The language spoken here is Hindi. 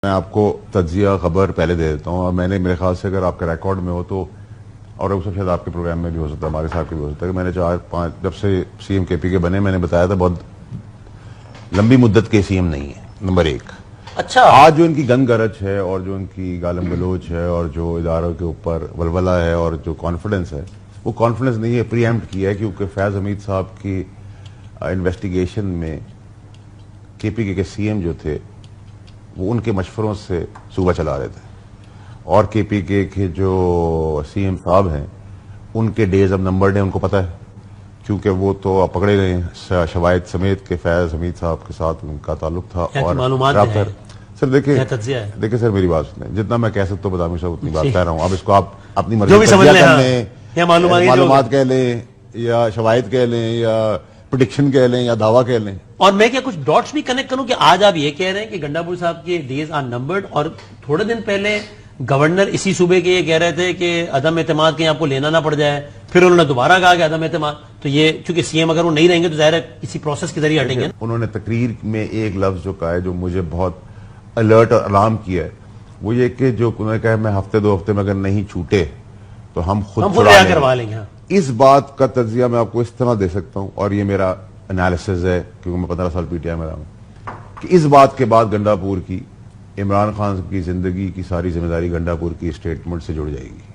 मैं आपको तज्जिया खबर पहले दे देता हूँ और मैंने मेरे ख्याल से अगर आपके रिकॉर्ड में हो तो और उससे शायद आपके प्रोग्राम में भी हो सकता है, हमारे साथ भी हो सकता है कि मैंने 4-5 जब से सीएम केपी के बने मैंने बताया था बहुत लंबी मुद्दत के सीएम नहीं है। नंबर एक, अच्छा, आज जो इनकी गन गरज है और जो इनकी गालम गलोच है और जो इदारों के ऊपर वलवला है और जो कॉन्फिडेंस है वो कॉन्फिडेंस नहीं है, प्रीएम्प्ट किया है क्योंकि फैज हमीद साहब की इन्वेस्टिगेशन में केपी के सीएम जो थे वो उनके मशवरों से सूबा चला रहे थे और केपी के जो सीएम साहब हैं उनके डेज अब नंबर्ड हैं, उनको पता है क्योंकि वो तो पकड़े गए हैं शवायद समेत के फैज हमीद साहब के साथ उनका ताल्लुक था। और सर देखिए सर मेरी बात सुने, जितना मैं कह सकता हूँ बदामी साहब उतनी बात कह रहा हूँ। अब इसको आप अपनी मर्जी कर लें, मालूमात कह लें या शवायद कह लें या प्रेडिक्शन कह लें या दावा कह लें। और मैं क्या कुछ डॉट्स भी कनेक्ट करूं कि आज आप ये कह रहे हैं कि गंडापुर साहब के डेज आर नंबर्ड और थोड़े दिन पहले गवर्नर इसी सूबे के ये कह रहे थे कि अदम एतमाद कहीं आपको लेना ना पड़ जाए, फिर उन्होंने दोबारा कहा कि अदम एतमाद, तो ये चूंकि सीएम अगर वो नहीं रहेंगे तो जाहिर है इसी प्रोसेस के जरिए हटेंगे। उन्होंने तकरीर में एक लफ्ज जो कहा है जो मुझे बहुत अलर्ट और अलार्म किया है वो ये कि जो उन्होंने कहा मैं हफ्ते 2 हफ्ते में अगर नहीं छूटे तो हम खुद करवा लेंगे। इस बात का तज्जिया मैं आपको इस तरह दे सकता हूं और ये मेरा एनालिसिस है क्योंकि मैं 15 साल पीटीआई में रहा हूं कि इस बात के बाद गंडापुर की इमरान खान की जिंदगी की सारी जिम्मेदारी गंडापुर की स्टेटमेंट से जुड़ जाएगी।